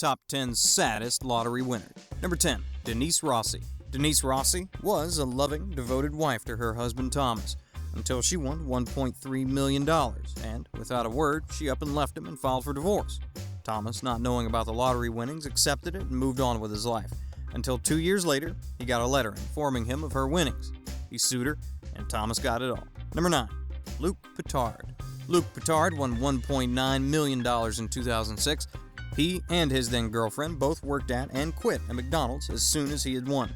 Top 10 Saddest Lottery Winners. Number 10. Denise Rossi. Denise Rossi was a loving, devoted wife to her husband Thomas until she won $1.3 million, and without a word, she up and left him and filed for divorce. Thomas, not knowing about the lottery winnings, accepted it and moved on with his life, until 2 years later, he got a letter informing him of her winnings. He sued her, and Thomas got it all. Number 9. Luke Pittard. Luke Pittard won $1.9 million in 2006. He and his then-girlfriend both worked at and quit at McDonald's as soon as he had won.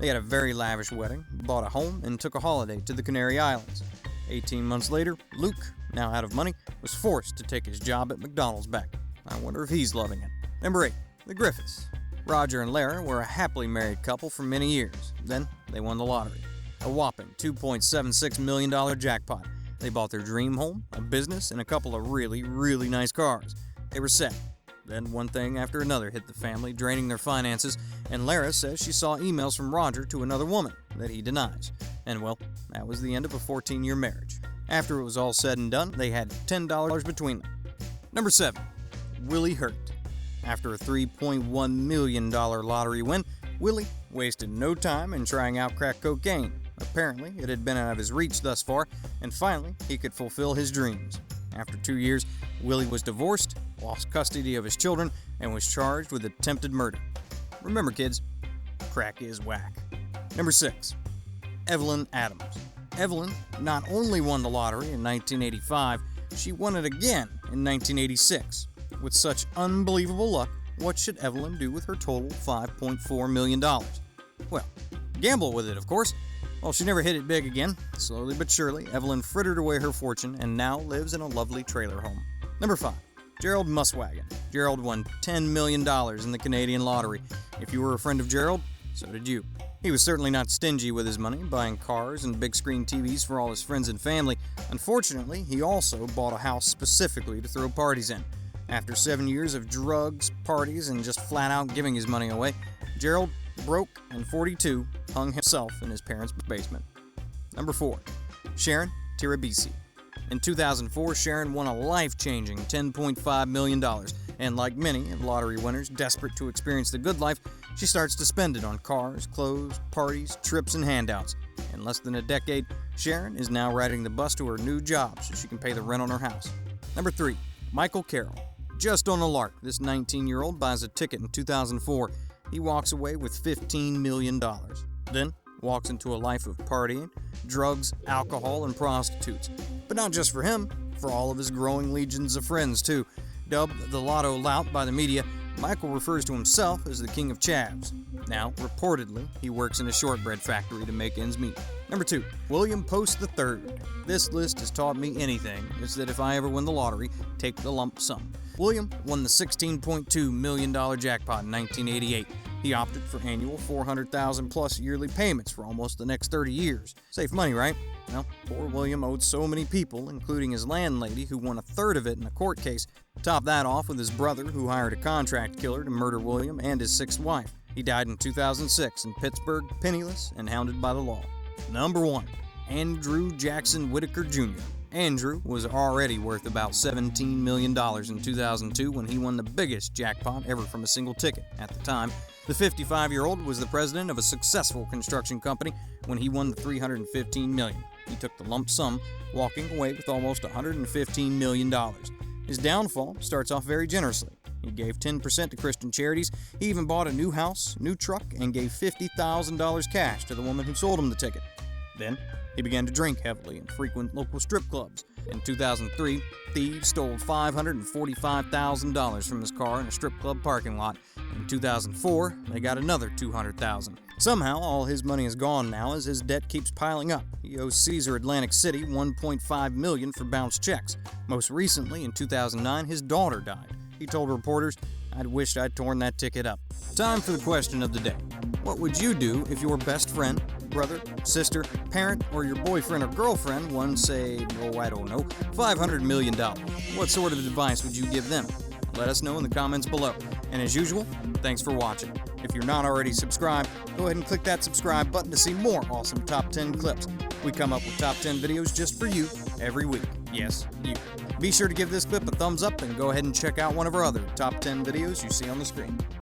They had a very lavish wedding, bought a home, and took a holiday to the Canary Islands. 18 months later, Luke, now out of money, was forced to take his job at McDonald's back. I wonder if he's loving it. Number 8. The Griffiths. Roger and Lara were a happily married couple for many years. Then, they won the lottery. A whopping $2.76 million jackpot. They bought their dream home, a business, and a couple of really, really nice cars. They were set. Then one thing after another hit the family, draining their finances, and Lara says she saw emails from Roger to another woman that he denies. And well, that was the end of a 14-year marriage. After it was all said and done, they had $10 between them. Number 7. Willie Hurt. After a $3.1 million lottery win, Willie wasted no time in trying out crack cocaine. Apparently, it had been out of his reach thus far, and finally, he could fulfill his dreams. After 2 years, Willie was divorced, lost custody of his children, and was charged with attempted murder. Remember, kids, crack is whack. Number 6. Evelyn Adams. Evelyn not only won the lottery in 1985, she won it again in 1986. With such unbelievable luck, what should Evelyn do with her total $5.4 million? Well, gamble with it, of course. Well, she never hit it big again. Slowly but surely, Evelyn frittered away her fortune and now lives in a lovely trailer home. Number 5. Gerald Muswagon. Gerald won $10 million in the Canadian lottery. If you were a friend of Gerald, so did you. He was certainly not stingy with his money, buying cars and big screen TVs for all his friends and family. Unfortunately, he also bought a house specifically to throw parties in. After 7 years of drugs, parties, and just flat out giving his money away, Gerald, broke and 42, hung himself in his parents' basement. Number 4. Sharon tirabassi. In 2004, Sharon won a life-changing $10.5 million, and like many lottery winners desperate to experience the good life, she starts to spend it on cars, clothes, parties, trips, and handouts. In less than a decade, Sharon is now riding the bus to her new job so she can pay the rent on her house. Number 3. Michael Carroll. Just on a lark, this 19-year-old buys a ticket in 2004. He walks away with $15 million. Then walks into a life of partying, drugs, alcohol, and prostitutes. But not just for him, for all of his growing legions of friends, too. Dubbed the Lotto Lout by the media, Michael refers to himself as the King of Chavs. Now, reportedly, he works in a shortbread factory to make ends meet. Number 2. William Post III. This list has taught me anything. It's that if I ever win the lottery, take the lump sum. William won the $16.2 million jackpot in 1988. He opted for annual $400,000 plus yearly payments for almost the next 30 years. Safe money, right? Well, poor William owed so many people, including his landlady, who won a third of it in a court case. Top that off with his brother, who hired a contract killer to murder William and his sixth wife. He died in 2006 in Pittsburgh, penniless and hounded by the law. Number 1. Andrew Jackson Whittaker Jr. Andrew was already worth about $17 million in 2002 when he won the biggest jackpot ever from a single ticket. At the time, the 55-year-old was the president of a successful construction company when he won the $315 million. He took the lump sum, walking away with almost $115 million. His downfall starts off very generously. He gave 10% to Christian charities. He even bought a new house, new truck, and gave $50,000 cash to the woman who sold him the ticket. Then, he began to drink heavily and frequent local strip clubs. In 2003, thieves stole $545,000 from his car in a strip club parking lot. In 2004, they got another $200,000. Somehow, all his money is gone now as his debt keeps piling up. He owes Caesar Atlantic City $1.5 million for bounced checks. Most recently, in 2009, his daughter died. He told reporters, "I'd wished I'd torn that ticket up." Time for the question of the day. What would you do if your best friend, brother, sister, parent, or your boyfriend or girlfriend won, say, $500 million? What sort of advice would you give them? Let us know in the comments below. And as usual, thanks for watching. If you're not already subscribed, go ahead and click that subscribe button to see more awesome Top 10 clips. We come up with top 10 videos just for you every week. Yes, you. Be sure to give this clip a thumbs up and go ahead and check out one of our other top 10 videos you see on the screen.